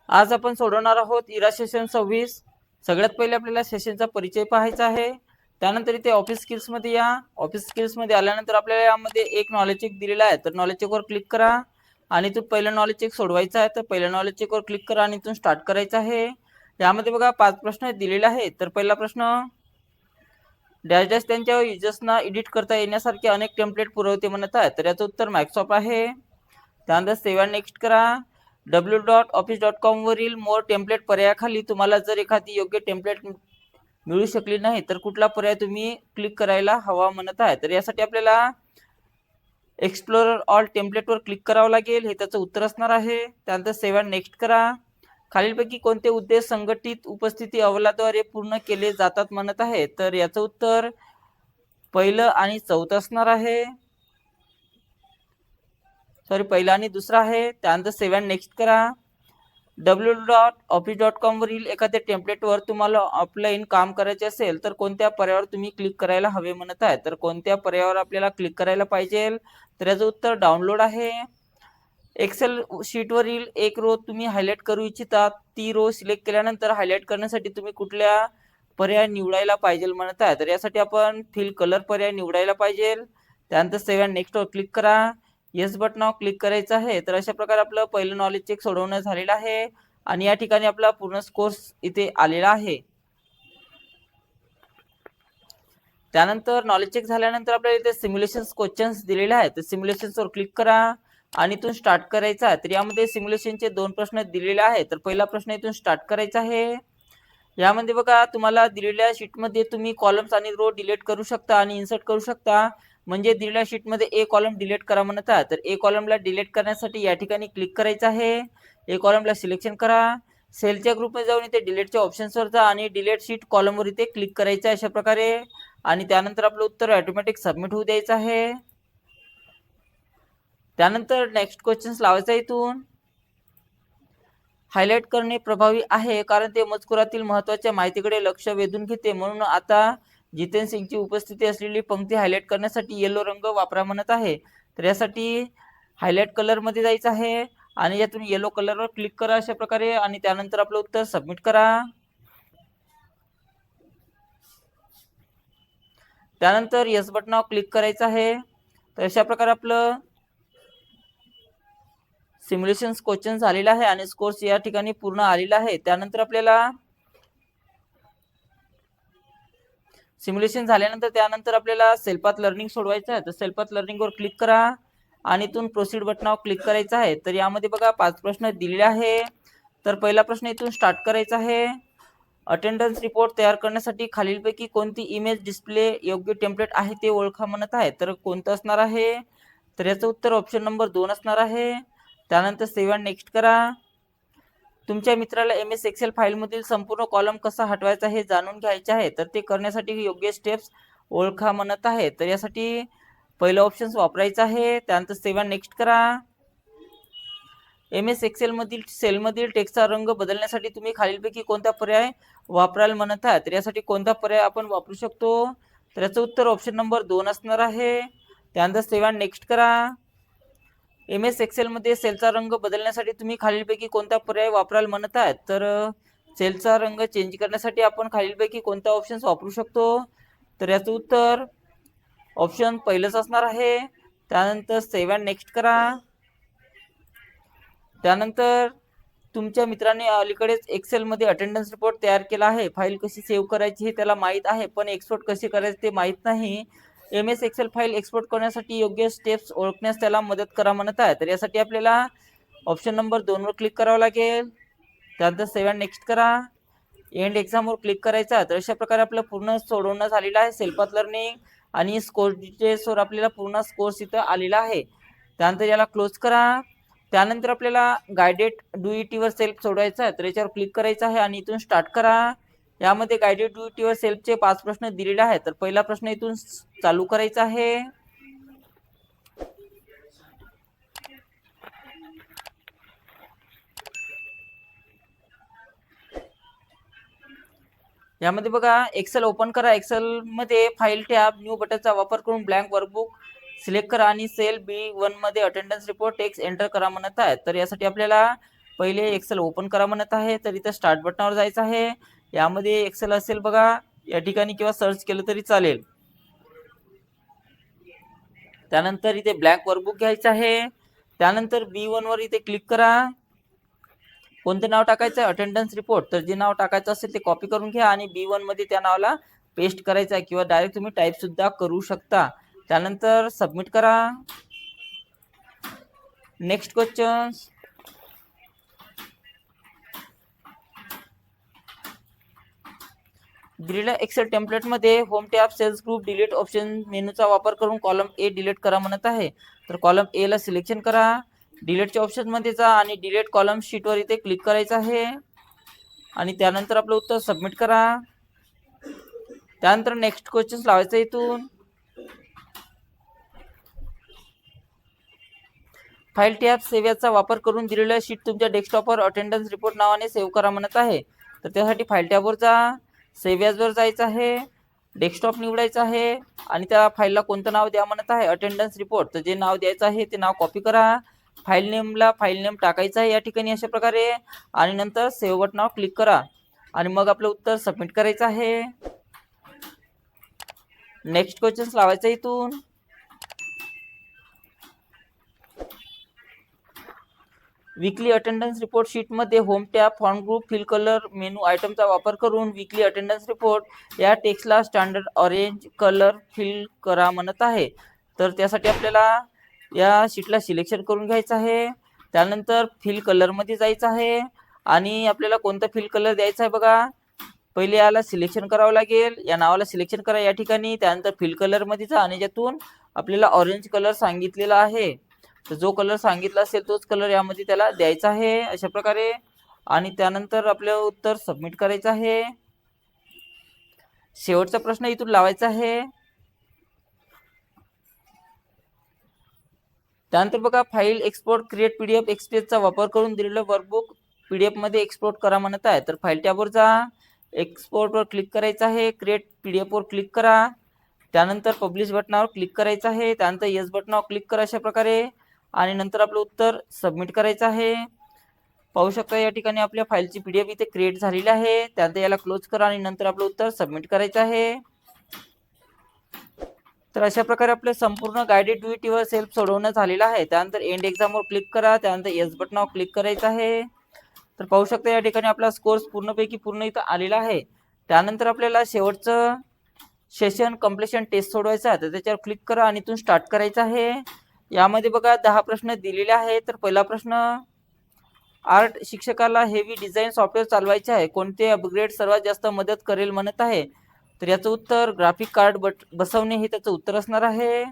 आज आपण सोडवणार आहोत इरा सेशन 26। सगळ्यात पहिले आपल्याला सेशनचा परिचय पाहायचा आहे। त्यानंतर इथे ऑफिस स्किल्स मध्ये या। ऑफिस स्किल्स मध्ये आल्यानंतर आपल्याला यामध्ये एक नॉलेज चेक दिलेला आहे, तर नॉलेज चेक वर क्लिक करा आणि इथून पहिलं नॉलेज चेक सोडवायचं आहे। तर पहिलं नॉलेज चेक वर क्लिक करा आणि इथून स्टार्ट करायचं आहे। यामध्ये बघा 5 प्रश्न दिलेले आहेत। तर पहिला प्रश्न, डॅश डॅश त्यांच्या युजर्सना एडिट करता येण्यासारखे अनेक टेम्पलेट पुरवते म्हणत आहे, तर याचं उत्तर मायक्रोसॉफ्ट आहे। त्यानंतर सेव्ह अँड नेक्स्ट करा। www.office.com वरील मोर टेम्पलेट पर्यायाखाली तुम्हाला जर एखादी योग्य टेम्पलेट मिळू शकली नाही तर कुठला पर्याय तुम्ही क्लिक करायला हवा म्हणत आहे, तर यासाठी आपल्याला एक्सप्लोरर ऑल टेम्पलेट वर क्लिक करावं लागेल, हे त्याचं उत्तर असणार आहे। त्यानंतर सेव्ह अँड नेक्स्ट करा। खालीलपैकी कोणते उद्देश संघटित उपस्थिती अहवालाद्वारे पूर्ण केले जातात म्हणत आहे, तर याचं उत्तर पहिलं आणि चौथं असणार आहे। पहिला आणि दुसरा आहे। त्यानंतर सेव्ह अँड नेक्स्ट करा। www.office.com वरील एखाद्या टेम्पलेटवर तुम्हाला ऑफलाईन काम करायचे असेल तर कोणत्या पर्यायावर तुम्ही क्लिक करायला हवे म्हणत आहे, तर कोणत्या पर्यायावर आपल्याला क्लिक करायला पाहिजे, तर याचं उत्तर डाउनलोड आहे। एक्सेल शीट वरील एक रो तुम्ही हायलाइट करू इच्छिता, ती रो सिलेक्ट केल्यानंतर हायलाइट करण्यासाठी तुम्ही कुठल्या पर्याय निवडायला पाहिजे म्हणत आहे, तर यासाठी आपण फिल कलर पर्याय निवडायला पाहिजे। त्यानंतर सेव्ह अँड नेक्स्ट वर क्लिक करा। येस बटनावर क्लिक करायचं आहे। तर अशा प्रकारे आपलं पहिलं नॉलेज चेक सोडवणं झालेलं आहे आणि या ठिकाणी आपला पूर्ण स्कोर इथे आलेला आहे। त्यानंतर नॉलेज चेक झाल्यानंतर आपल्याला इथे सिम्युलेशन्स क्वेश्चन्स दिलेले आहेत, तर सिम्युलेशन्स वर क्लिक करा आणि इथून स्टार्ट करायचा आहे। तर यामध्ये सिम्युलेशनचे 2 प्रश्न दिलेले आहेत, तर पहिला प्रश्न इथून स्टार्ट करायचा आहे। यामध्ये बघा तुम्हाला दिलेल्या शीटमध्ये तुम्ही कॉलम्स आणि रो डिलीट करू शकता आणि इन्सर्ट करू शकता। म्हणजे दिलेल्या शीटमध्ये ए कॉलम डिलीट करा म्हणत आहे, तर ए कॉलमला डिलीट करण्यासाठी या ठिकाणी क्लिक करायचं आहे। ए कॉलमला सिलेक्शन करा, सेलच्या ग्रुपमध्ये जाऊन इथे डिलीटच्या ऑप्शन्सवर जा आणि डिलीट शीट कॉलमवर इथे क्लिक करायचं आहे अशा प्रकारे, आणि त्यानंतर आपलं उत्तर ऑटोमॅटिक सबमिट होऊ द्यायचं आहे। त्यानंतर नेक्स्ट क्वेश्चन्स लावायचा इथून। हायलाइट करणे प्रभावी आहे कारण ते मजकुरातील महत्त्वाच्या माहितीकडे लक्ष वेधून घेते, म्हणून आता जितेंद्र सिंगची उपस्थिती असलेली पंक्ती हायलाइट करण्यासाठी येलो रंग वापरा म्हणत आहे, तर यासाठी हायलाइट कलर मध्ये जायचं आहे आणि यातून येलो कलरवर क्लिक करा अशा प्रकारे, आणि त्यानंतर आपलं उत्तर सबमिट करा। त्यानंतर यस बटनावर क्लिक करायचं आहे। तर अशा प्रकारे आपलं सिम्युलेशन क्वेश्चन झालेला आहे आणि स्कोर्स या ठिकाणी पूर्ण आलेला आहे। त्यानंतर आपल्याला सिम्युलेशन झाल्यानंतर त्यानंतर आपल्याला सेल्फ लर्निंग सोडवायचं आहे, तर सेल्फ लर्निंग वर क्लिक करा आणि इथून प्रोसीड बटनावर क्लिक करायचं आहे। तर यामध्ये बघा 5 प्रश्न दिलेले आहे। तर पहिला प्रश्न इथून स्टार्ट करायचा आहे। अटेंडन्स रिपोर्ट तयार करण्यासाठी खालीलपैकी कोणती इमेज डिस्प्ले योग्य टेम्पलेट आहे ते ओळखा म्हणत आहे, तर कोणतं असणार आहे, तर याचं उत्तर ऑप्शन नंबर 2 असणार आहे। त्यानंतर सेव्ह अँड नेक्स्ट करा। तुमच्या मित्राला MS एक्सेल फाईलमधील संपूर्ण कॉलम कसा हटवायचा हे जाणून घ्यायचे आहे, तर ते करण्यासाठी योग्य स्टेप्स ओळखा म्हणत आहे, तर यासाठी पहिलं ऑप्शन वापरायचं आहे। त्यानंतर सेव्ह अँड नेक्स्ट करा। MS एक्सेल मधील सेलमधील टेक्स्टचा रंग बदलण्यासाठी तुम्ही खालीलपैकी कोणता पर्याय वापराल म्हणत आहे, तर यासाठी कोणता पर्याय आपण वापरू शकतो, तर याचं उत्तर ऑप्शन नंबर 2 असणार आहे। त्यानंतर सेव्ह अँड नेक्स्ट करा। MS एक्सेल मध्ये सेलचा रंग बदलण्यासाठी तुम्ही खालीलपैकी कोणता पर्याय वापराल म्हणत आहेत, तर सेलचा रंग चेंज करण्यासाठी आपण खालीलपैकी कोणता ऑप्शन वापरू शकतो, तर याचं उत्तर ऑप्शन पहिलंच असणार आहे। त्यानंतर सेव्ह अँड नेक्स्ट करा। त्यानंतर तुमच्या मित्राने अलीकडेच एक्सेल मध्ये अटेंडन्स रिपोर्ट तयार केला आहे। फाईल कशी सेव्ह करायची हे त्याला माहीत आहे, पण एक्सपोर्ट कसे करायचे ते माहीत नाही। MS एक्सेल फाईल एक्सपोर्ट करण्यासाठी योग्य स्टेप्स ओळखण्यास त्याला मदत करा म्हणत आहे, तर यासाठी आपल्याला ऑप्शन नंबर 2 वर क्लिक करावं लागेल। त्यानंतर सेव्ह अँड नेक्स्ट करा। एंड एक्झाम वर क्लिक करायचा, तर अशा प्रकारे आपलं पूर्ण सोडवणं झालेलं आहे सेल्फ लर्निंग, आणि स्कोर डिटेल्स वर आपल्याला पूर्ण स्कोर्स इथं आलेला आहे। त्यानंतर याला क्लोज करा। त्यानंतर आपल्याला guided do it were self सोडवायचा आहे, तर याच्यावर क्लिक करायचं आहे आणि इथून स्टार्ट करा। यामध्ये गायडेड डू इट वर सेल्फचे 5 प्रश्न दिलेले आहेत, तर पहिला प्रश्न इथून चालू करायचा आहे। यामध्ये बघा एक्सेल ओपन करा। एक्सेल मध्ये फाईल टॅब न्यू बटनचा वापर करून ब्लँक वर्कबुक सिलेक्ट करा आणि सेल B1 मध्ये अटेंडन्स रिपोर्ट टेक्स्ट एंटर करा म्हणत आहे, तर यासाठी आपल्याला पहिले एक्सेल ओपन करा म्हणत आहे, तर इथं स्टार्ट बटनावर जायचं आहे. यामध्ये एक्सेल असेल बघा या ठिकाणी, किंवा सर्च केलं तरी चालेल. त्यानंतर इथे ब्लॅक वर्कबुक घ्यायचं आहे. त्यानंतर B1 वर इथे क्लिक करा. कोणते नाव टाकायचं आहे? Attendance report. तर जे नाव टाकायचं असेल ते कॉपी करून घ्या आणि B1 मध्ये त्या नावाला पेस्ट करायचं आहे, किंवा डायरेक्ट तुम्ही टाईप सुद्धा करू शकता. त्यानंतर सबमिट करा. Next question. दिलेल्या एक्सेल टेम्पलेटमध्ये home tab, cells group, delete option मेनूचा वापर करून कॉलम ए डिलीट करा म्हणत आहे. तर कॉलम ए ला सिलेक्शन करा. डिलीटच्या ऑप्शन मध्ये जा आणि डिलीट कॉलम शीटवर इथे क्लिक करायचं आहे आणि त्यानंतर आपलं उत्तर सबमिट करा. त्यानंतर नेक्स्ट क्वेश्चन लावायचं इथून. फाईल टॅब सेव्हचा वापर करून दिलेल्या शीट तुमच्या डेस्कटॉपवर अटेंडन्स रिपोर्ट नावाने सेव्ह करा म्हणत आहे. तर त्यासाठी फाईल टॅबवर जा, सेव्ह वर जायचं आहे, डेस्कटॉप निवडायचं आहे आणि त्या फाईलला कोणतं नाव द्या म्हणत आहे? Attendance report. तर जे नाव द्यायचं आहे ते नाव कॉपी करा. फाईल नेमला फाईल नेम टाकायचं आहे या ठिकाणी अशा प्रकारे आणि नंतर सेव्ह बटनावर क्लिक करा आणि मग आपलं उत्तर सबमिट करायचं आहे. नेक्स्ट क्वेश्चन लावायचं इथून. वीकली अटेंडन्स रिपोर्ट शीट मध्ये home tab, font group, fill colour, menu आयटमचा वापर करून वीकली अटेंडन्स रिपोर्ट या टेक्स्टला स्टँडर्ड ऑरेंज कलर फिल करा म्हणत आहे. तर त्यासाठी आपल्याला या शीटला सिलेक्शन करून घ्यायचं आहे. त्यानंतर फिल कलर मध्ये जायचं आहे आणि आपल्याला कोणता फिल कलर द्यायचा आहे बघा. पहिले याला सिलेक्शन करावं लागेल, या नावाला सिलेक्शन करा या ठिकाणी. त्यानंतर फिल कलर मध्ये जा आणि ज्यातून आपल्याला ऑरेंज कलर सांगितलेला आहे, तर जो कलर सांगितला असेल तोच कलर यामध्ये त्याला द्यायचा आहे अशा प्रकारे आणि त्यानंतर आपलं उत्तर सबमिट करायचं आहे. शेवटचा प्रश्न इथून लावायचा आहे. त्यानंतर बघा फाईल एक्सपोर्ट, क्रिएट पीडीएफ एक्सप्रेसचा वापर करून दिलेलं वर्कबुक पीडीएफ मध्ये एक्सपोर्ट करा म्हणत आहे. तर फाईल टॅबवर जा, एक्सपोर्ट वर क्लिक करायचं आहे, क्रिएट पीडीएफ वर क्लिक करा. त्यानंतर पब्लिश बटनावर क्लिक करायचं आहे. त्यानंतर येस बटनावर क्लिक करा अशा प्रकारे आणि नंतर आपलं उत्तर सबमिट करायचं आहे. पाहू शकता या ठिकाणी आपल्या फाईलची पीडीएफ इथे क्रिएट झालेली आहे. त्यानंतर याला क्लोज करा आणि नंतर आपलं उत्तर सबमिट करायचं आहे. तर अशा प्रकारे आपले संपूर्ण गाइडेड ड्युटी वर सेल्फ सोडवणं झालेलं आहे. त्यानंतर एंड एक्झामवर क्लिक करा. त्यानंतर येस बटनावर क्लिक करायचं आहे. तर पाहू शकता या ठिकाणी आपला स्कोर पूर्णपैकी पूर्ण इथं आलेला आहे. त्यानंतर आपल्याला शेवटचं सेशन कंप्लीशन टेस्ट सोडवायचं आहे. तर त्याच्यावर क्लिक करा आणि इथून स्टार्ट करायचं आहे. यामध्ये बघा 10 प्रश्न दिलेले आहेत. तर पहिला प्रश्न, आर्ट शिक्षकाला हेवी डिझाईन सॉफ्टवेअर चालवायचे आहे, कोणते अपग्रेड सर्वात जास्त मदत करेल म्हणत आहे? तर याचं उत्तर ग्राफिक कार्ड बसवणे हे त्याचं उत्तर असणार आहे.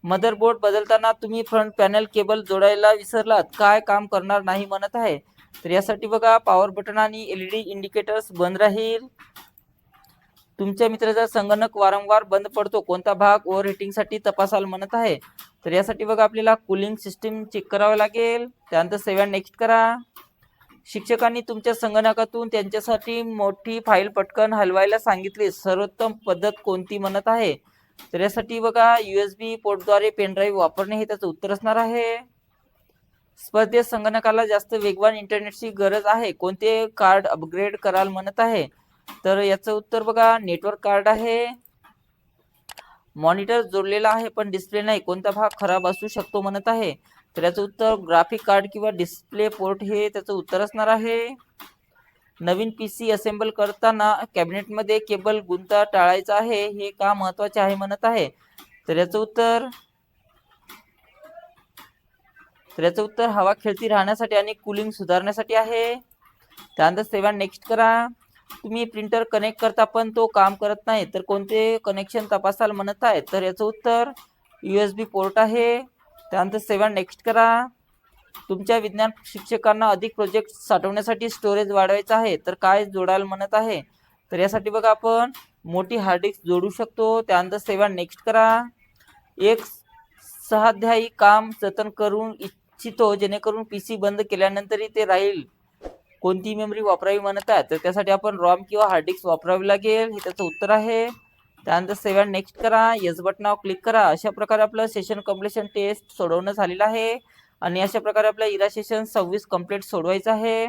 मदरबोर्ड बदलताना तुम्ही फ्रंट पॅनल केबल जोडायला विसरलात, काय काम करणार नाही म्हणत आहे? तर यासाठी बघा पॉवर बटन आणि एलईडी इंडिकेटर्स बंद राहील. तुमच्या मित्राचा संगणक वारंवार बंद पडतो, कोणता भाग ओव्हरहीटिंगसाठी तपासाल म्हणत आहे? तर यासाठी बघा आपल्याला कूलिंग सिस्टीम चेक करावं लागेल. त्यानंतर सेव्ह अँड नेक्स्ट करा. शिक्षकांनी तुमच्या संगणकातून त्यांच्यासाठी मोठी फाईल पटकन हलवायला सांगितली, सर्वोत्तम पद्धत कोणती म्हणत आहे? तर यासाठी बघा USB पोर्टद्वारे पेनड्राईव्ह वापरणे हे त्याचं उत्तर असणार आहे. स्पर्धेत संगणकाला जास्त वेगवान इंटरनेटची गरज आहे, कोणते कार्ड अपग्रेड कराल म्हणत आहे? तर याचं उत्तर बघा नेटवर्क कार्ड आहे. मॉनिटर जोडलेला आहे पण डिस्प्ले नाही, कोणता भाग खराब असू शकतो म्हणत आहे? तर याचं उत्तर ग्राफिक कार्ड किंवा डिस्प्ले पोर्ट हे त्याचं उत्तर असणार आहे. नवीन PC असेंबल करताना कॅबिनेटमध्ये केबल गुंता टाळायचा आहे, हे का महत्वाचे आहे म्हणत आहे? तर याचं उत्तर हवा खेळती राहण्यासाठी आणि कूलिंग सुधारण्यासाठी आहे. त्यानंतर सेव्ह अँड नेक्स्ट करा. तुम्ही प्रिंटर कनेक्ट करता पण तो काम करत नाही, तर कोणते कनेक्शन तपासाल म्हणत आहे? तर याचं उत्तर USB पोर्ट आहे. त्यानंतर सेव्ह अँड नेक्स्ट करा. तुमच्या विज्ञान शिक्षकांना अधिक प्रोजेक्ट साठवण्यासाठी स्टोरेज वाढवायचं आहे, तर काय जोडाल म्हणत आहे? तर यासाठी बघा आपण मोठी हार्ड डिस्क जोडू शकतो. त्यानंतर सेव्ह अँड नेक्स्ट करा. एक सहाध्यायी काम जतन करून इच्छितो जेणेकरून PC बंद केल्यानंतरही ते राहील, कोणती मेमरी वापरावी म्हणत आहे? तर त्यासाठी आपण रॉम किंवा हार्ड डिस्क वापरावी लागेल, हे त्याचं उत्तर आहे. त्यानंतर सेव्ह अँड नेक्स्ट करा. येस बटनावर क्लिक करा. अशा प्रकारे आपलं सेशन कंप्लीशन टेस्ट सोडवणं झालेलं आहे आणि अशा प्रकारे आपल्या इरा सेशन 26 कंप्लीट सोडवायचं आहे.